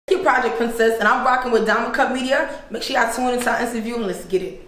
Your Project Princess, and I'm rocking with Diamond Cup Media. Make sure y'all tune into our interview and let's get it.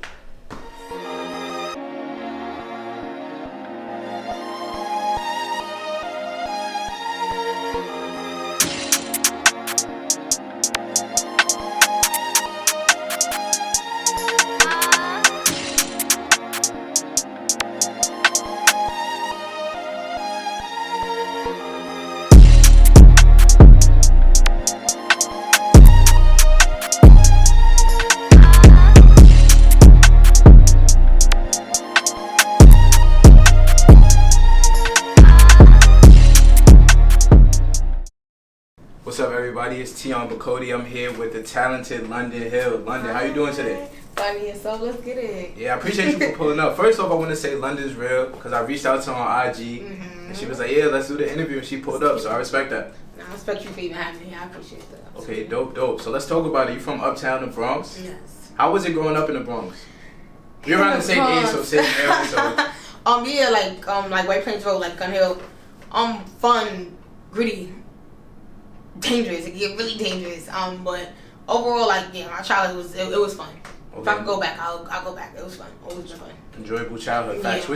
What's up, everybody? It's Tee Becoate. I'm here with the talented London Hill. London, how you doing today? Funny, so let's get it. Yeah, I appreciate you for pulling up. First off, I want to say London's real because I reached out to her on IG and she was like, "Yeah, let's do the interview," and she pulled up. So I respect that. I respect you for even having me. I appreciate that. Okay, dope. So let's talk about it. You from uptown, the Bronx? Yes. How was it growing up in the Bronx? You're around the same age, so same area. So yeah, like White Plains Road, like Gun Hill. Fun, gritty, dangerous. It get really dangerous. But overall, like, yeah, my childhood was fun. Okay. If I could go back, I'll go back. It was fun. Always been fun. Enjoyable childhood. Facts. Yeah.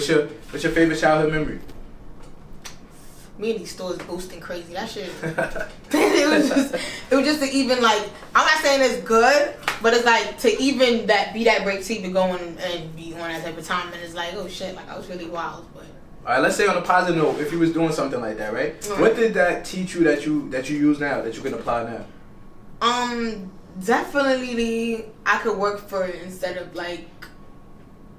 What's your favorite childhood memory? Me and these stores boosting crazy. That shit. it was just to even, like, I'm not saying it's good, but it's like to even be that break to even going and be on that type of time, and it's like, oh shit, like I was really wild. But all right, let's say on a positive note, if you was doing something like that, right? Mm-hmm. What did that teach you that you use now, that you can apply now? Definitely I could work for it instead of, like,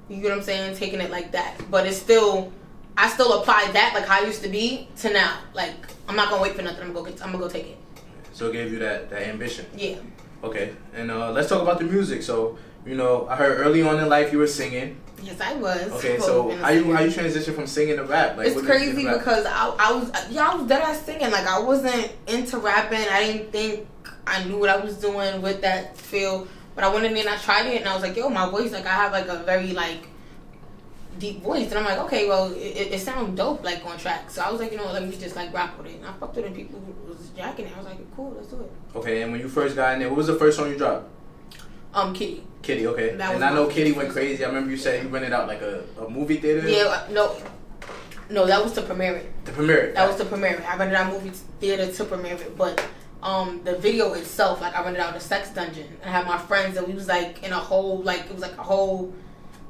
you get what I'm saying, taking it like that. But it's still, I still apply that, like how I used to be, to now. Like, I'm not gonna wait for nothing. I'm gonna go take it. So it gave you that ambition. Yeah. Okay, and let's talk about the music. So, I heard early on in life you were singing. Yes, I was. Okay, so how you transition from singing to rap? Like, it's crazy because I was dead ass singing. Like, I wasn't into rapping. I didn't think I knew what I was doing with that feel. But I went in there and I tried it, and I was like, yo, my voice, like, I have like a very like deep voice, and I'm like, okay, well, it sounds dope, like, on track. So I was like, let me just like rock with it, and I fucked with it, and people was jacking it. I was like, cool, let's do it. Okay, and when you first got in there, what was the first song you dropped? Kitty, okay. And I know Kitty went crazy. I remember you said you rented out like a movie theater. Yeah, no, that was to premiere it. That was to premiere it. I rented out a movie theater to premiere it, but the video itself, like, I rented out a sex dungeon. I had my friends, and we was like in a whole, like, it was like a whole,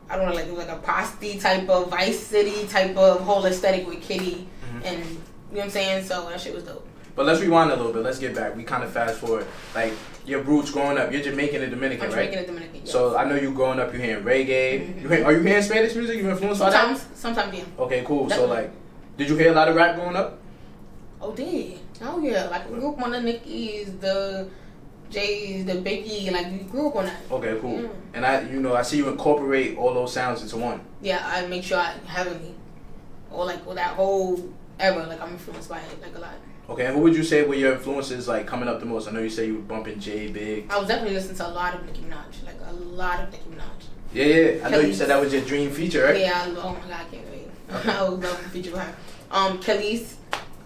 I don't know, like, it was like a prosty type of Vice City type of whole aesthetic with Kitty, and you know what I'm saying. So that shit was dope. But let's rewind a little bit. Let's get back. We kind of fast forward. Like, your roots growing up. You're Jamaican and Dominican, right? Jamaican and Dominican, yes. So I know you growing up, you hearing reggae. Are you hearing Spanish music? You influenced by that? Sometimes, yeah. Okay, cool. Definitely. So, like, did you hear a lot of rap growing up? Oh, yeah. Like, we grew up on the Nickies, the J's, the Biggie. Like, we grew up on that. Okay, cool. Yeah. And I see you incorporate all those sounds into one. Yeah, I make sure I have any, or like with that whole era. Like, I'm influenced by it, like, a lot. Okay, and who would you say were your influences, like, coming up the most? I know you say you were bumping Jay, Big. I was definitely listening to a lot of Nicki Minaj, like a lot of Nicki Minaj. Yeah. I know you said that was your dream feature, right? Yeah, oh my God, I can't wait. Okay. I would love to feature with her. Khalees,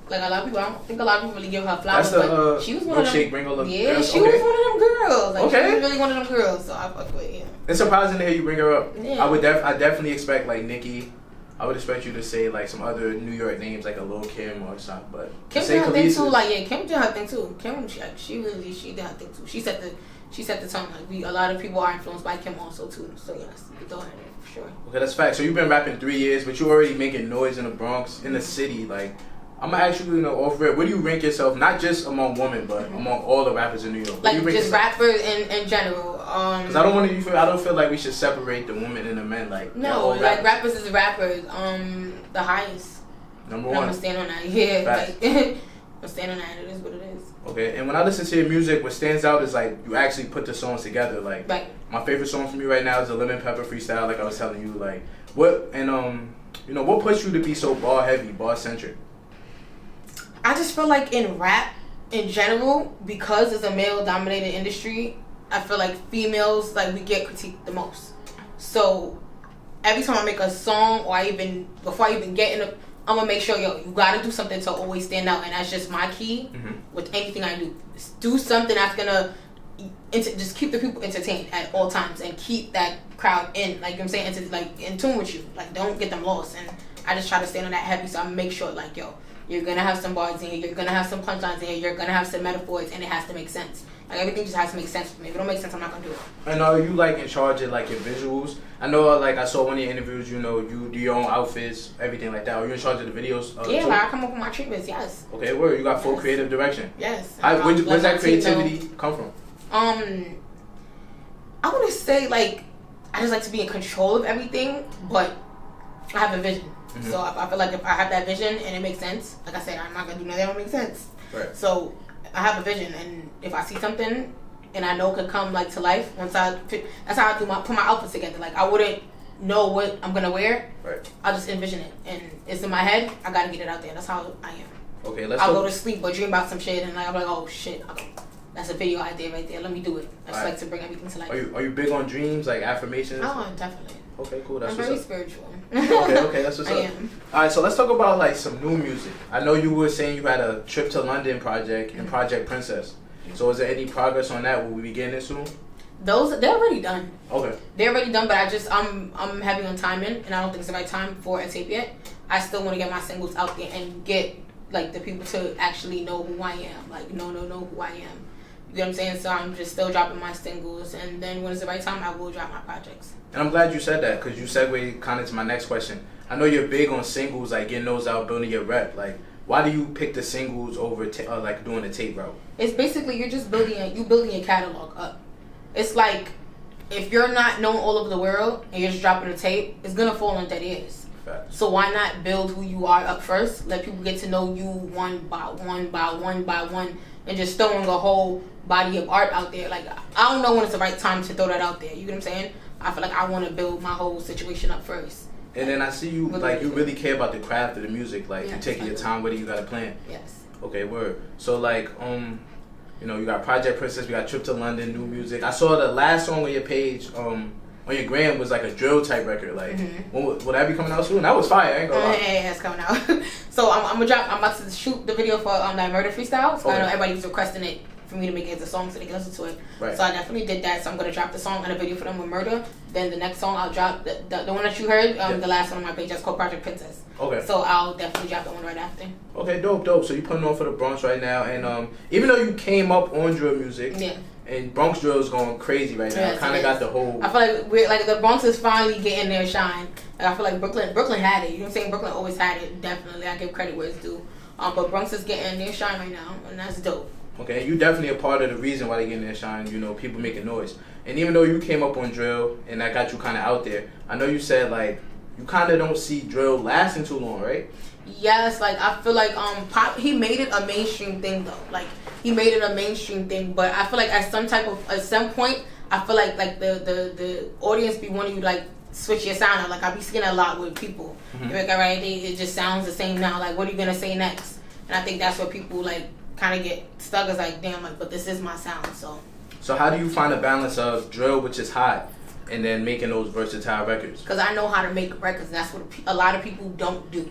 like, a lot of people, I don't think a lot of people really give her flowers. That's the, but she was one of them. Yeah, girls. She was one of them girls. Like, okay. She was really one of them girls, so I fuck with, yeah. It's surprising to hear you bring her up. Yeah. I definitely expect, like, Nicki. I would expect you to say, like, some other New York names, like a Lil Kim or something. But Kim did her thing too. Like, yeah, Kim did her thing too. Kim, she did her thing too. She set the tone. Like, a lot of people are influenced by Kim also too. So yes, you throw her in there for sure. Okay, that's fact. So you've been rapping 3 years, but you already making noise in the Bronx, in the city. Like, I'm gonna ask you, off rip, where do you rank yourself? Not just among women, but among all the rappers in New York. Like, just rappers in general. Because I don't feel like we should separate the women and the men. Like, no, like, rappers is rappers. The highest. Number one. I'm gonna stand on that. Yeah, like, I'm standing on that. It is what it is. Okay, and when I listen to your music, what stands out is, like, you actually put the songs together. Like, right. My favorite song from you right now is the Lemon Pepper freestyle. Like I was telling you, like, what pushed you to be so bar heavy, bar centric? I just feel like in rap in general, because it's a male dominated industry, I feel like females, like, we get critiqued the most. So every time I make a song, or before I even get in I'm gonna make sure, you gotta do something to always stand out, and that's just my key with anything I do. do something that's gonna just keep the people entertained at all times and keep that crowd in, like, you know what I'm saying, like, in tune with you. Like, don't get them lost. And I just try to stay on that heavy, so I make sure, like, yo, you're gonna have some bars in here, you're gonna have some punchlines in here, you're gonna have some metaphors, and it has to make sense. Like, everything just has to make sense for me. If it don't make sense, I'm not gonna do it. And are you, like, in charge of, like, your visuals? I know, like, I saw one of your interviews, you know, you do your own outfits, everything like that. Are you in charge of the videos? Yeah, like, I come up with my treatments, yes. Okay, word. You got full creative direction. Yes. Where's that creativity come from? I want to say, like, I just like to be in control of everything, but I have a vision. Mm-hmm. So I feel like if I have that vision and it makes sense, like I said, I'm not going to do nothing that don't make sense. Right. So I have a vision, and if I see something and I know it could come, like, to life, that's how I put my outfits together. Like, I wouldn't know what I'm going to wear. Right. I'll just envision it, and it's in my head. I got to get it out there. That's how I am. Okay, I'll go to sleep or dream about some shit, and, like, I'm like, oh, shit, that's a video idea right there. Let me do it. I just like to bring everything to life. Are you big on dreams, like affirmations? Oh, definitely. Okay, cool. That's I'm very spiritual. Okay, that's what's up. I am. All right, so let's talk about, like, some new music. I know you were saying you had a Trip to London project and Project Princess. So is there any progress on that? Will we be getting it soon? They're already done. Okay. They're already done, but I'm heavy on timing, and I don't think it's the right time for a tape yet. I still want to get my singles out there and get, like, the people to actually know who I am. Like, know who I am. You know what I'm saying? So I'm just still dropping my singles, and then when it's the right time, I will drop my projects. And I'm glad you said that, because you segued kind of to my next question. I know you're big on singles, like getting those out, building your rep. Like, why do you pick the singles over like doing the tape route? It's basically you're just building your catalog up. It's like if you're not known all over the world and you're just dropping a tape, it's gonna fall on dead ears. Facts. So why not build who you are up first? Let people get to know you one by one, and just throwing a whole body of art out there. Like, I don't know when it's the right time to throw that out there. You know what I'm saying? I feel like I want to build my whole situation up first. And then I see you, like, you really care about the craft of the music. Like, yes, you're taking your time with it, you got a plan. Yes. Okay, word. So, like, you know, you got Project Princess, we got Trip to London, new music. I saw the last song on your page, on your gram was like a drill type record. Like, will that be coming out soon? That was fire, I ain't gonna lie. Yeah, it's coming out. So I'm about to shoot the video for that Murder Freestyle. So I know everybody was requesting it for me to make it as a song so they can listen to it. Right. So I definitely did that. So I'm gonna drop the song and a video for them with Murder. Then the next song I'll drop the one that you heard, the last one on my page, that's called Project Princess. Okay. So I'll definitely drop that one right after. Okay, dope. So you putting on for the Bronx right now, and even though you came up on drill music, yeah. And Bronx drill is going crazy right now. Yes, kind of got the whole. I feel like the Bronx is finally getting their shine. Like, I feel like Brooklyn had it. You know what I'm saying? Brooklyn always had it. Definitely, I give credit where it's due. But Bronx is getting their shine right now, and that's dope. Okay, you definitely a part of the reason why they getting their shine. You know, people making noise. And even though you came up on drill and that got you kind of out there, I know you said, like, you kind of don't see drill lasting too long, right? Yes, like, I feel like Pop, he made it a mainstream thing though. Like, he made it a mainstream thing, but I feel like at some point, I feel like the audience be wanting you to, like, switch your sound out. Like, I be seeing a lot with people. They're like, all right, it just sounds the same now. Like, what are you gonna say next? And I think that's where people, like, kind of get stuck. Is like, damn, like, but this is my sound. So how do you find a balance of drill, which is hot, and then making those versatile records? Because I know how to make records. And that's what a lot of people don't do.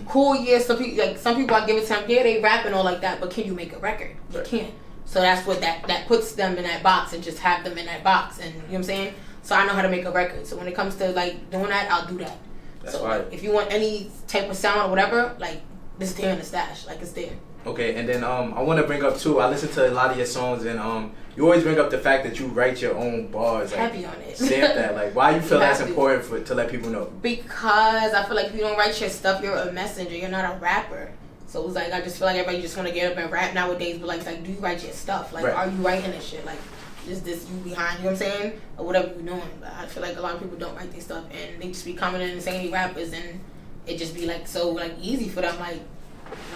Cool, yeah. Some people I give it to them. Yeah, they rap and all like that, but can you make a record? You can't. So that's what that puts them in that box, and just have them in that box. And you know what I'm saying? So I know how to make a record. So when it comes to, like, doing that, I'll do that. That's so right. If you want any type of sound or whatever, like, it's there in the stash. Like, it's there. Okay, and then I want to bring up too. I listen to a lot of your songs, and you always bring up the fact that you write your own bars. Like, heavy on it. Stamp that. Like, why you feel that's important to let people know? Because I feel like if you don't write your stuff, you're a messenger. You're not a rapper. So it's like, I just feel like everybody just want to get up and rap nowadays. But like, do you write your stuff? Like, are you writing this shit? Like, is this you behind? You know what I'm saying? Or whatever you're doing. But I feel like a lot of people don't write their stuff, and they just be coming in and saying they rappers, and it just be like so, like, easy for them. Like,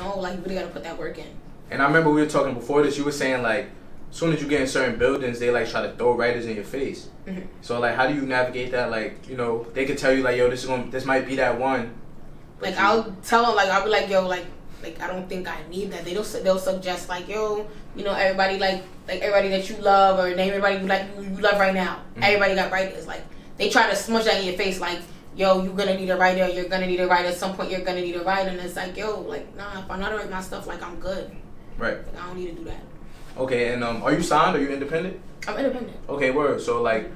no, like, you really gotta put that work in. And I remember we were talking before this. You were saying, like, as soon as you get in certain buildings, they, like, try to throw writers in your face. So, like, how do you navigate that? Like, you know, they could tell you, like, yo, this might be that one. Like, I'll tell them, like, I'll be like, yo, like I don't think I need that. They'll suggest, like, yo, you know, everybody, like everybody that you love, or name everybody you love right now. Everybody got writers. Like, they try to smush that in your face, like, yo, you're gonna need a writer. You're gonna need a writer. At some point, you're gonna need a writer. And it's like, yo, like, nah, if I know how to write my stuff, like, I'm good. Right. Like, I don't need to do that. Okay, and are you signed? Are you independent? I'm independent. Okay, word. So like,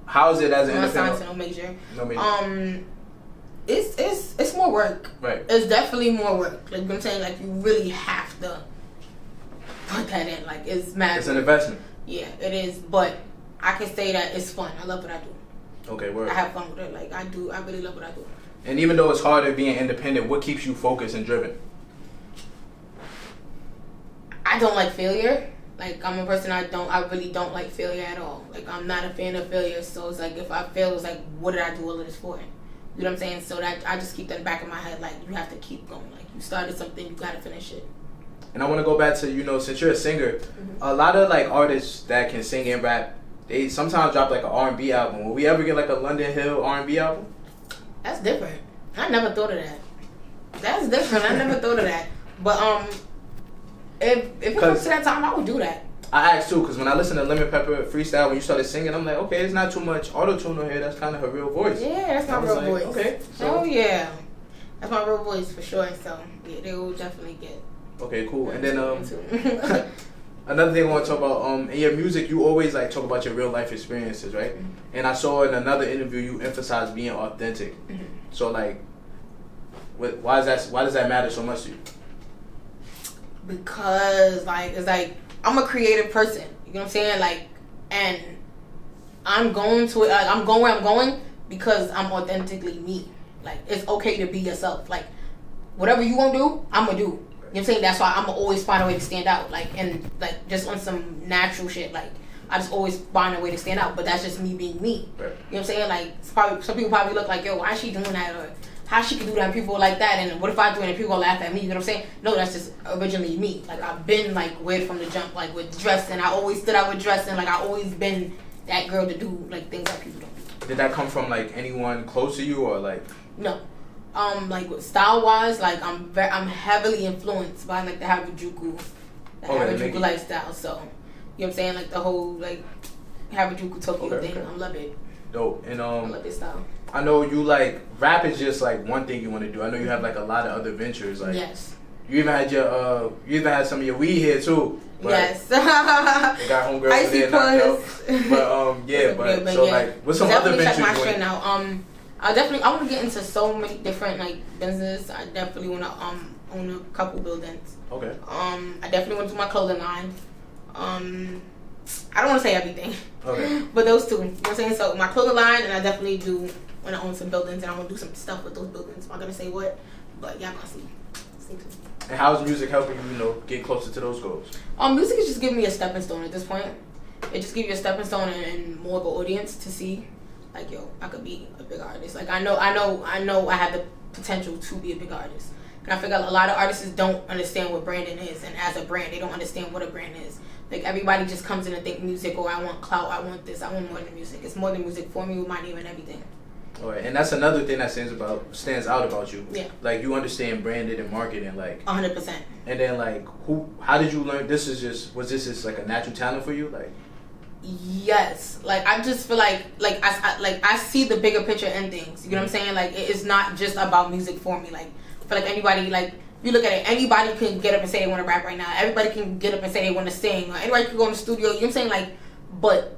how is it as an independent? I'm not signed to no major. No major. It's more work. Right. It's definitely more work. Like, you know what I'm saying? Like, you really have to put that in. Like, it's mad. It's an investment. Yeah, it is. But I can say that it's fun. I love what I do. Okay, word. I have fun with it. Like, I really love what I do. And even though it's harder being independent, what keeps you focused and driven? I don't like failure. Like, I'm a person, I really don't like failure at all. Like, I'm not a fan of failure. So it's like, if I fail, it's like, what did I do all of this for? You know what I'm saying? So that I just keep that in the back of my head. Like, you have to keep going. Like, you started something, you gotta finish it. And I want to go back to, you know, since you're a singer, a lot of like artists that can sing and rap, they sometimes drop like an R&B album. Will we ever get like a London Hill R&B album? That's different. I never thought of that. That's different. I never thought of that. But if it comes to that time, I would do that. I asked too, because when I listened to Lemon Pepper freestyle, when you started singing, I'm like, okay, it's not too much auto-tune on here. That's kind of her real voice. Yeah, that's my real voice. Okay. So, oh yeah, that's my real voice for sure. So yeah, they will definitely get. Okay, cool. And then another thing I want to talk about, in your music, you always like talk about your real life experiences, right? Mm-hmm. And I saw in another interview you emphasize being authentic. Mm-hmm. So like, why does that matter so much to you? Because like it's like I'm a creative person. You know what I'm saying? Like, and I'm going to it. Like, I'm going where I'm going because I'm authentically me. Like, it's okay to be yourself. Like, whatever you gonna do, I'm gonna do. You know what I'm saying? That's why I'm gonna always find a way to stand out. Like, and like just on some natural shit. Like, I just always find a way to stand out. But that's just me being me. Right. You know what I'm saying? Like, it's probably, some people probably look like, yo, why is she doing that? Or how she could do that and people like that, and what if I do it and people gonna laugh at me? You know what I'm saying? No, that's just originally me. Like, I've been like weird from the jump, like with dressing. I always stood out with dressing. Like, I always been that girl to do like things that people don't do. Did that come from like anyone close to you or like? No, like style wise, like I'm heavily influenced by like the Harajuku lifestyle. So you know what I'm saying? Like the whole like Harajuku Tokyo thing. I love it. Dope. And I love this style. I know you like rap is just like one thing you want to do. I know you have like a lot of other ventures. Like, yes. You even had some of your weed here too. Yes. They got homegirl over there knocked out. But yeah, so like what's some other ventures you want? Now. I want to get into so many different like business. I definitely want to own a couple buildings. Okay. I definitely want to do my clothing line. I don't want to say everything. Okay. But those two. You know what I'm saying? So my clothing line, and I definitely do want to own some buildings, and I want to do some stuff with those buildings. I'm not gonna say what, but y'all gonna see. Stay tuned. And how's music helping you, get closer to those goals? Music is just giving me a stepping stone at this point. It just gives you a stepping stone and more of an audience to see, like, yo, I could be a big artist. Like, I know I have the potential to be a big artist. And I figure a lot of artists don't understand what branding is, and as a brand, they don't understand what a brand is. Like, everybody just comes in and think music, or I want clout, I want this, I want more than music. It's more than music for me with my name and everything. All right, and that's another thing that stands out about you. Yeah. Like, you understand branding and marketing, like 100%. And then like, how did you learn? Was this just like a natural talent for you? Like, yes. Like, I just feel like I see the bigger picture in things. You know what I'm saying? Like, it's not just about music for me. Like, I feel like anybody, like, you look at it, anybody can get up and say they want to rap right now. Everybody can get up and say they want to sing. Or anybody can go in the studio. You know what I'm saying? Like, but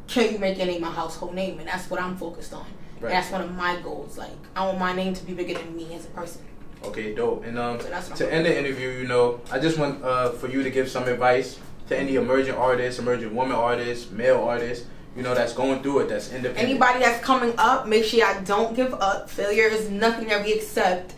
can you make your name a household name? And that's what I'm focused on. Right. And that's one of my goals. Like, I want my name to be bigger than me as a person. Okay, dope. And so to end the interview, I just want for you to give some advice to any emerging artists, emerging woman artists, male artists, that's going through it, that's independent. Anybody that's coming up, make sure y'all don't give up. Failure is nothing that we accept.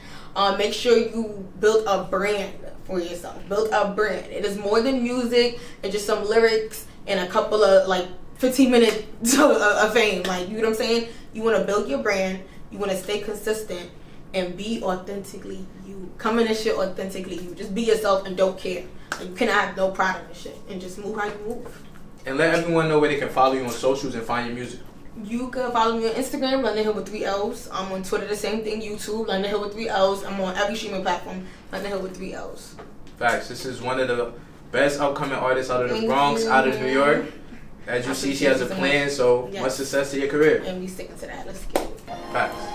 Make sure you build a brand for yourself. Build a brand. It is more than music and just some lyrics and a couple of like 15 minutes of fame. Like, you know what I'm saying? You want to build your brand. You want to stay consistent and be authentically you. Come in this shit authentically you. Just be yourself and don't care. Like, you cannot have no pride in this shit and just move how you move. And let everyone know where they can follow you on socials and find your music. You can follow me on Instagram, London Hill with 3 L's. I'm on Twitter, the same thing. YouTube, London Hill with 3 L's. I'm on every streaming platform, London Hill with 3 L's. Facts. This is one of the best upcoming artists out of the Bronx, out of New York. As you see, she has a plan, so much success to your career. And we sticking to that. Let's get it. Facts.